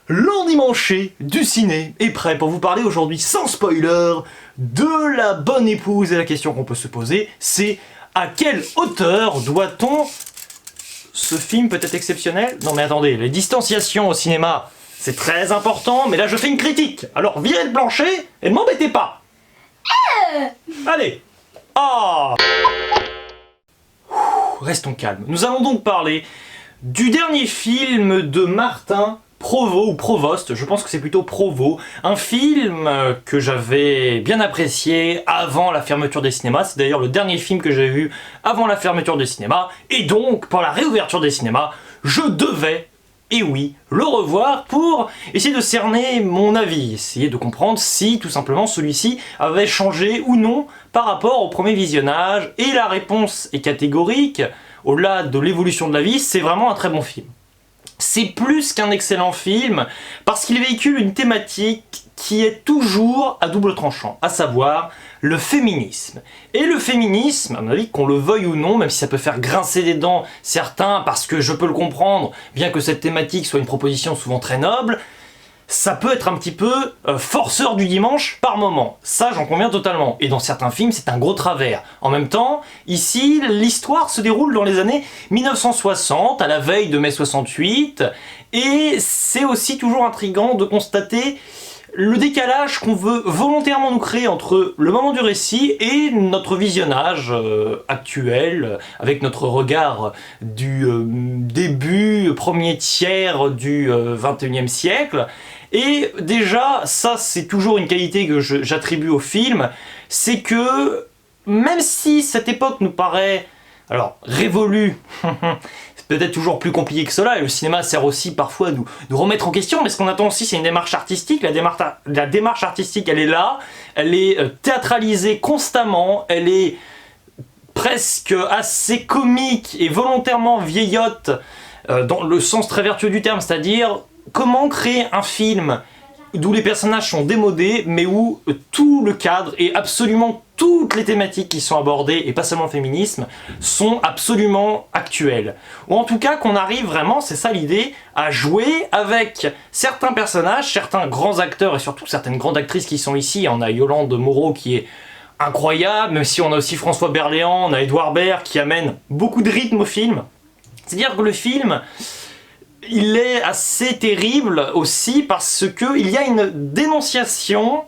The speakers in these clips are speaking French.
L'endimanché du ciné est prêt pour vous parler aujourd'hui sans spoiler de La Bonne Épouse. Et la question qu'on peut se poser, c'est à quelle hauteur doit-on... Ce film peut être exceptionnel? Non mais attendez, les distanciations au cinéma, c'est très important, mais là je fais une critique. Alors virez le plancher et ne m'embêtez pas. Allez. Ah. Restons calmes. Nous allons donc parler du dernier film de Martin Provost, ou Provost, je pense que c'est plutôt Provost, un film que j'avais bien apprécié avant la fermeture des cinémas, c'est d'ailleurs le dernier film que j'ai vu avant la fermeture des cinémas, et donc, pour la réouverture des cinémas, je devais, et oui, le revoir pour essayer de cerner mon avis, essayer de comprendre si, tout simplement, celui-ci avait changé ou non par rapport au premier visionnage, et la réponse est catégorique, au-delà de l'évolution de la vie, c'est vraiment un très bon film. C'est plus qu'un excellent film, parce qu'il véhicule une thématique qui est toujours à double tranchant, à savoir le féminisme. Et le féminisme, à mon avis, qu'on le veuille ou non, même si ça peut faire grincer des dents certains, parce que je peux le comprendre, bien que cette thématique soit une proposition souvent très noble, ça peut être un petit peu forceur du dimanche par moment. Ça, j'en conviens totalement. Et dans certains films, c'est un gros travers. En même temps, ici, l'histoire se déroule dans les années 1960, à la veille de mai 68, et c'est aussi toujours intriguant de constater le décalage qu'on veut volontairement nous créer entre le moment du récit et notre visionnage actuel, avec notre regard du début, premier tiers du 21e siècle. Et déjà, ça c'est toujours une qualité que j'attribue au film, c'est que même si cette époque nous paraît, alors, révolue, c'est peut-être toujours plus compliqué que cela, et le cinéma sert aussi parfois à nous remettre en question, mais ce qu'on attend aussi c'est une démarche artistique. La démarche artistique elle est là, elle est théâtralisée constamment, elle est presque assez comique et volontairement vieillotte dans le sens très vertueux du terme, c'est-à-dire comment créer un film d'où les personnages sont démodés, mais où tout le cadre et absolument toutes les thématiques qui sont abordées, et pas seulement le féminisme, sont absolument actuelles. Ou en tout cas qu'on arrive vraiment, c'est ça l'idée, à jouer avec certains personnages, certains grands acteurs et surtout certaines grandes actrices qui sont ici. On a Yolande Moreau qui est incroyable, même si on a aussi François Berléand, on a Edouard Baird qui amène beaucoup de rythme au film. C'est-à-dire que le film... il est assez terrible aussi parce qu'il y a une dénonciation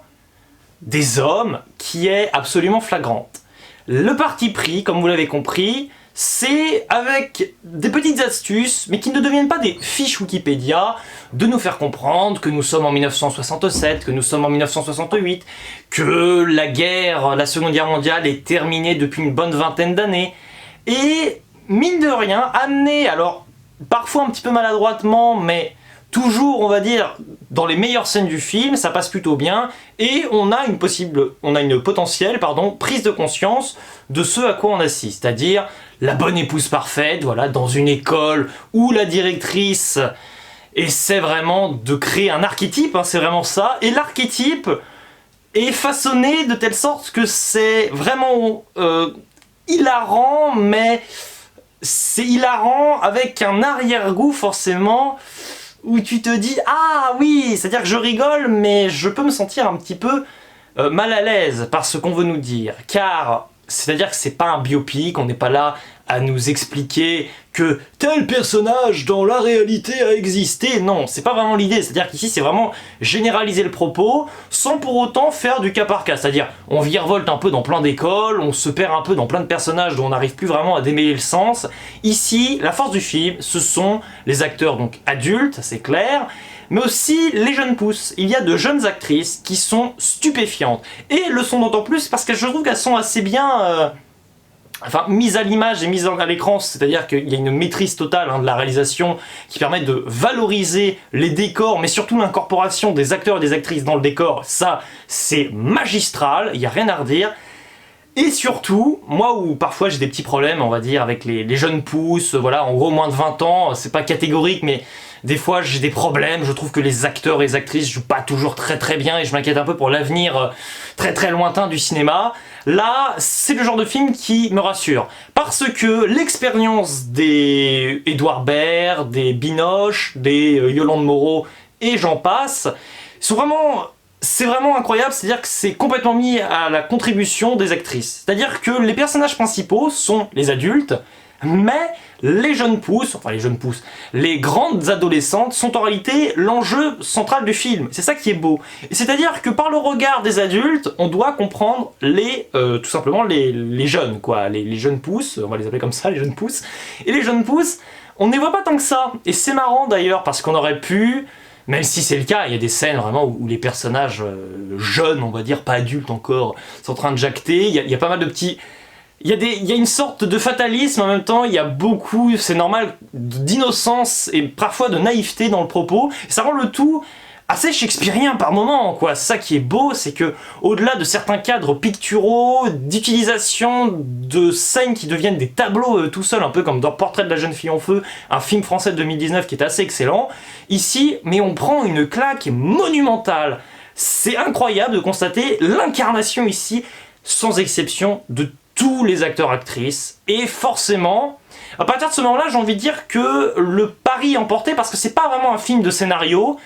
des hommes qui est absolument flagrante. Le parti pris, comme vous l'avez compris, c'est avec des petites astuces, mais qui ne deviennent pas des fiches Wikipédia, de nous faire comprendre que nous sommes en 1967, que nous sommes en 1968, que la guerre, la Seconde Guerre mondiale est terminée depuis une bonne vingtaine d'années. Et mine de rien, amener, alors parfois un petit peu maladroitement, mais toujours, on va dire, dans les meilleures scènes du film, ça passe plutôt bien, et on a une potentielle prise de conscience de ce à quoi on assiste, c'est-à-dire la bonne épouse parfaite, voilà, dans une école où la directrice essaie vraiment de créer un archétype, hein, c'est vraiment ça, et l'archétype est façonné de telle sorte que c'est vraiment hilarant, mais... c'est hilarant avec un arrière-goût forcément où tu te dis « Ah oui !» C'est-à-dire que je rigole mais je peux me sentir un petit peu mal à l'aise par ce qu'on veut nous dire. Car c'est-à-dire que c'est pas un biopic, on n'est pas là à nous expliquer que tel personnage dans la réalité a existé. Non, c'est pas vraiment l'idée, c'est-à-dire qu'ici c'est vraiment généraliser le propos sans pour autant faire du cas par cas, c'est-à-dire on virevolte un peu dans plein d'écoles, on se perd un peu dans plein de personnages dont on n'arrive plus vraiment à démêler le sens. Ici, la force du film, ce sont les acteurs donc adultes, c'est clair, mais aussi les jeunes pousses. Il y a de jeunes actrices qui sont stupéfiantes, et elles le sont d'autant plus parce que je trouve qu'elles sont assez bien... mise à l'image et mise à l'écran, c'est-à-dire qu'il y a une maîtrise totale de la réalisation qui permet de valoriser les décors, mais surtout l'incorporation des acteurs et des actrices dans le décor, ça c'est magistral, il n'y a rien à redire. Et surtout, moi où parfois j'ai des petits problèmes, on va dire, avec les jeunes pousses, voilà, en gros moins de 20 ans, c'est pas catégorique, mais Des fois j'ai des problèmes, je trouve que les acteurs et les actrices jouent pas toujours très bien et je m'inquiète un peu pour l'avenir très lointain du cinéma. Là, c'est le genre de film qui me rassure. Parce que l'expérience des Edouard Baird, des Binoche, des Yolande Moreau et j'en passe, c'est vraiment incroyable, c'est-à-dire que c'est complètement mis à la contribution des actrices. C'est-à-dire que les personnages principaux sont les adultes, mais les jeunes pousses, les grandes adolescentes sont en réalité l'enjeu central du film. C'est ça qui est beau. Et c'est-à-dire que par le regard des adultes, on doit comprendre tout simplement les jeunes, quoi. Les jeunes pousses, on va les appeler comme ça, les jeunes pousses. Et les jeunes pousses, on ne les voit pas tant que ça. Et c'est marrant d'ailleurs, parce qu'on aurait pu... Même si c'est le cas, il y a des scènes vraiment où les personnages jeunes, on va dire, pas adultes encore, sont en train de jacter. Il y a pas mal de petits... Il y a une sorte de fatalisme, en même temps, il y a beaucoup, c'est normal, d'innocence et parfois de naïveté dans le propos. Ça rend le tout assez shakespearien par moment, quoi. C'est ça qui est beau, c'est que au-delà de certains cadres picturaux, d'utilisation de scènes qui deviennent des tableaux tout seuls, un peu comme dans Portrait de la jeune fille en feu, un film français de 2019 qui est assez excellent, ici, mais on prend une claque monumentale. C'est incroyable de constater l'incarnation ici, sans exception, de tous les acteurs-actrices, et forcément, à partir de ce moment-là, j'ai envie de dire que le pari est emporté, parce que c'est pas vraiment un film de scénario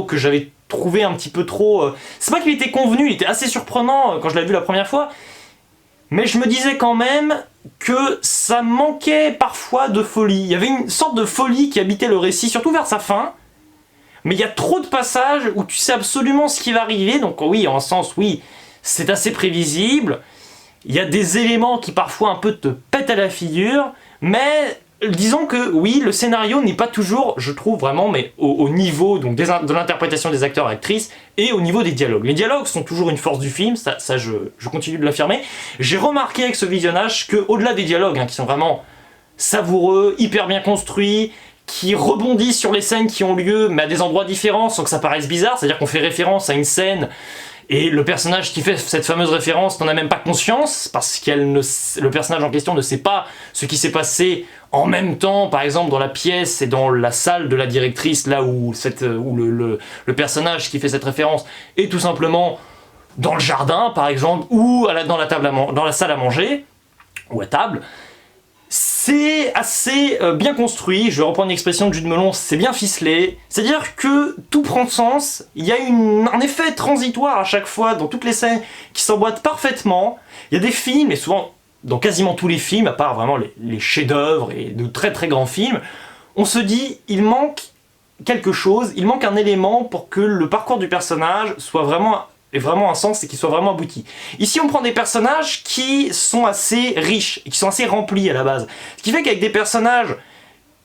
que j'avais trouvé un petit peu trop... C'est pas qu'il était convenu, il était assez surprenant quand je l'avais vu la première fois, mais je me disais quand même que ça manquait parfois de folie. Il y avait une sorte de folie qui habitait le récit, surtout vers sa fin, mais il y a trop de passages où tu sais absolument ce qui va arriver, donc oui, en un sens, oui, c'est assez prévisible. Il y a des éléments qui parfois un peu te pètent à la figure, mais disons que oui, le scénario n'est pas toujours, je trouve vraiment, mais au niveau donc, de l'interprétation des acteurs et actrices et au niveau des dialogues. Les dialogues sont toujours une force du film, ça je continue de l'affirmer. J'ai remarqué avec ce visionnage qu'au-delà des dialogues, qui sont vraiment savoureux, hyper bien construits, qui rebondissent sur les scènes qui ont lieu, mais à des endroits différents sans que ça paraisse bizarre, c'est-à-dire qu'on fait référence à une scène et le personnage qui fait cette fameuse référence n'en a même pas conscience, parce que le personnage en question ne sait pas ce qui s'est passé en même temps, par exemple dans la pièce et dans la salle de la directrice, là où le personnage qui fait cette référence est tout simplement dans le jardin, par exemple, ou dans la salle à manger, ou à table. C'est assez bien construit, je vais reprendre une expression de Jude Melon, c'est bien ficelé, c'est-à-dire que tout prend sens, il y a un effet transitoire à chaque fois dans toutes les scènes qui s'emboîtent parfaitement, il y a des films, et souvent dans quasiment tous les films, à part vraiment les chefs-d'œuvre et de très grands films, on se dit il manque quelque chose, il manque un élément pour que le parcours du personnage ait vraiment un sens et qu'il soit vraiment abouti. Ici, on prend des personnages qui sont assez riches et qui sont assez remplis à la base. Ce qui fait qu'avec des personnages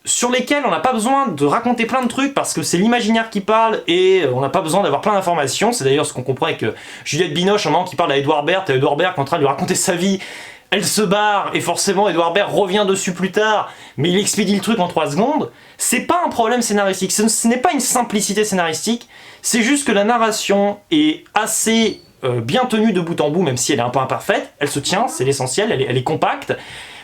sur lesquels on n'a pas besoin de raconter plein de trucs parce que c'est l'imaginaire qui parle et on n'a pas besoin d'avoir plein d'informations. C'est d'ailleurs ce qu'on comprend avec Juliette Binoche, un moment qui parle à Edouard Baird, et Edouard Baird qui est en train de lui raconter sa vie. Elle se barre, et forcément Edouard Baird revient dessus plus tard, mais il expédie le truc en 3 secondes. C'est pas un problème scénaristique, ce n'est pas une simplicité scénaristique, c'est juste que la narration est assez bien tenue de bout en bout, même si elle est un peu imparfaite, elle se tient, c'est l'essentiel, elle est compacte.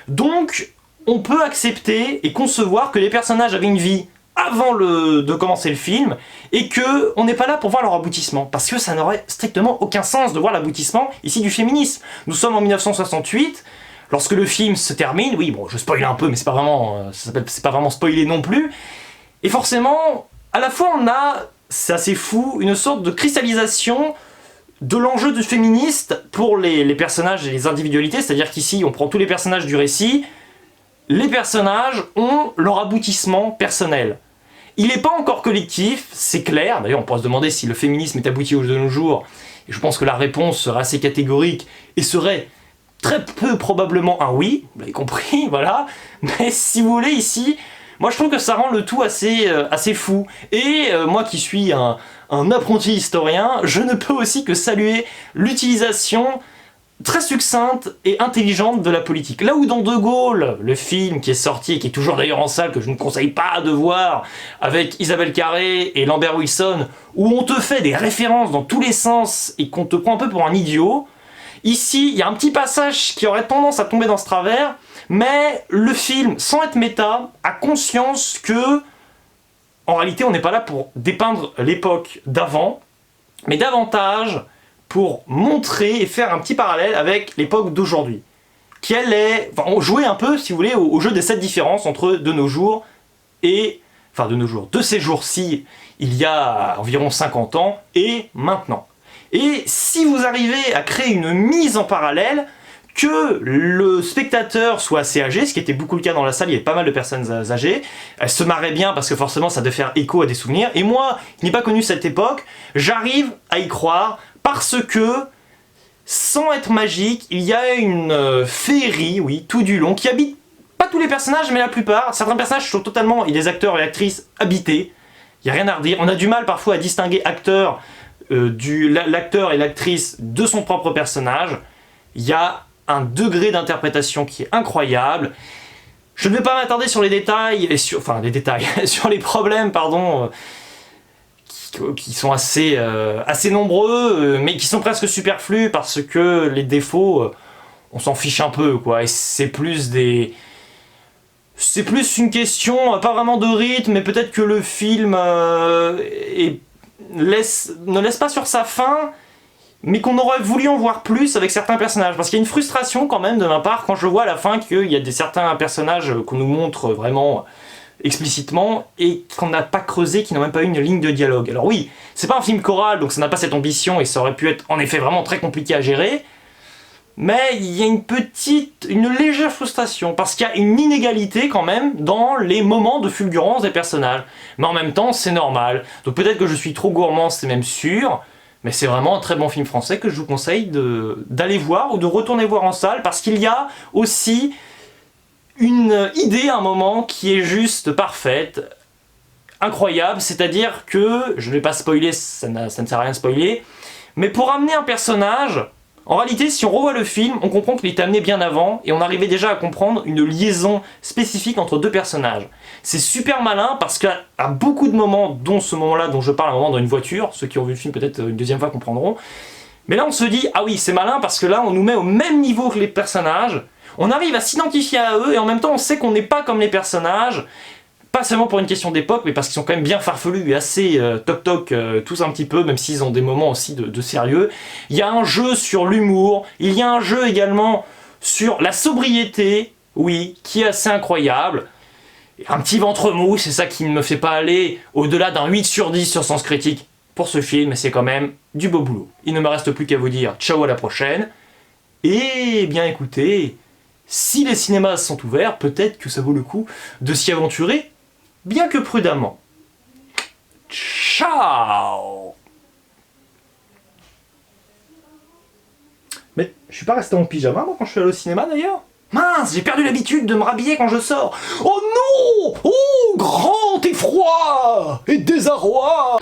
Donc, on peut accepter et concevoir que les personnages avaient une vie avant de commencer le film, et que on n'est pas là pour voir leur aboutissement, parce que ça n'aurait strictement aucun sens de voir l'aboutissement ici du féminisme. Nous sommes en 1968, lorsque le film se termine, oui bon je spoil un peu, mais c'est pas vraiment spoilé non plus, et forcément, à la fois on a, c'est assez fou, une sorte de cristallisation de l'enjeu du féministe pour les personnages et les individualités, c'est-à-dire qu'ici on prend tous les personnages du récit, les personnages ont leur aboutissement personnel. Il n'est pas encore collectif, c'est clair, d'ailleurs on pourrait se demander si le féminisme est abouti de nos jours, et je pense que la réponse serait assez catégorique, et serait très peu probablement un oui, vous l'avez compris, voilà, mais si vous voulez ici, moi je trouve que ça rend le tout assez fou, et moi qui suis un apprenti historien, je ne peux aussi que saluer l'utilisation très succincte et intelligente de la politique. Là où dans De Gaulle, le film qui est sorti et qui est toujours d'ailleurs en salle, que je ne conseille pas de voir, avec Isabelle Carré et Lambert Wilson, où on te fait des références dans tous les sens et qu'on te prend un peu pour un idiot, ici il y a un petit passage qui aurait tendance à tomber dans ce travers, mais le film, sans être méta, a conscience que en réalité, on n'est pas là pour dépeindre l'époque d'avant, mais davantage pour montrer et faire un petit parallèle avec l'époque d'aujourd'hui. Quelle est... Enfin, on jouait un peu, si vous voulez, au jeu des 7 différences entre de nos jours et... Enfin, de nos jours, de ces jours-ci, il y a environ 50 ans, et maintenant. Et si vous arrivez à créer une mise en parallèle, que le spectateur soit assez âgé, ce qui était beaucoup le cas dans la salle, il y avait pas mal de personnes âgées, elles se marraient bien parce que forcément ça devait faire écho à des souvenirs, et moi, qui n'ai pas connu cette époque, j'arrive à y croire parce que, sans être magique, il y a une féerie, oui, tout du long, qui habite pas tous les personnages, mais la plupart. Certains personnages sont totalement, et des acteurs et actrices habités, il n'y a rien à redire, on a du mal parfois à distinguer l'acteur et l'actrice de son propre personnage, il y a un degré d'interprétation qui est incroyable. Je ne vais pas m'attarder sur les détails, sur les problèmes, pardon, qui sont assez nombreux, mais qui sont presque superflus parce que les défauts, on s'en fiche un peu, quoi. Et c'est plus une question, pas vraiment de rythme, mais peut-être que le film ne laisse pas sur sa fin, mais qu'on aurait voulu en voir plus avec certains personnages. Parce qu'il y a une frustration quand même de ma part quand je vois à la fin qu'il y a certains personnages qu'on nous montre vraiment explicitement et qu'on n'a pas creusé, qui n'ont même pas eu une ligne de dialogue. Alors oui, c'est pas un film choral, donc ça n'a pas cette ambition et ça aurait pu être en effet vraiment très compliqué à gérer, mais il y a une légère frustration, parce qu'il y a une inégalité quand même dans les moments de fulgurance des personnages. Mais en même temps, c'est normal. Donc peut-être que je suis trop gourmand, c'est même sûr, mais c'est vraiment un très bon film français que je vous conseille d'aller voir ou de retourner voir en salle, parce qu'il y a aussi une idée à un moment qui est juste parfaite, incroyable, c'est-à-dire que, je ne vais pas spoiler, ça ne sert à rien de spoiler, mais pour amener un personnage, en réalité si on revoit le film, on comprend qu'il est amené bien avant, et on arrivait déjà à comprendre une liaison spécifique entre deux personnages. C'est super malin parce qu'à beaucoup de moments, dont ce moment-là dont je parle, un moment dans une voiture, ceux qui ont vu le film peut-être une deuxième fois comprendront, mais là on se dit, ah oui c'est malin parce que là on nous met au même niveau que les personnages, on arrive à s'identifier à eux et en même temps on sait qu'on n'est pas comme les personnages, pas seulement pour une question d'époque, mais parce qu'ils sont quand même bien farfelus et assez toc-toc tous un petit peu, même s'ils ont des moments aussi de sérieux. Il y a un jeu sur l'humour, il y a un jeu également sur la sobriété, oui, qui est assez incroyable. Et un petit ventre mou, c'est ça qui ne me fait pas aller au-delà d'un 8 sur 10 sur Sens Critique pour ce film, c'est quand même du beau boulot. Il ne me reste plus qu'à vous dire ciao à la prochaine, et bien écoutez, si les cinémas sont ouverts, peut-être que ça vaut le coup de s'y aventurer, bien que prudemment. Ciao! Mais je suis pas resté en pyjama moi quand je suis allé au cinéma d'ailleurs? Mince, j'ai perdu l'habitude de me rhabiller quand je sors. Oh non! Oh, grand effroi et désarroi!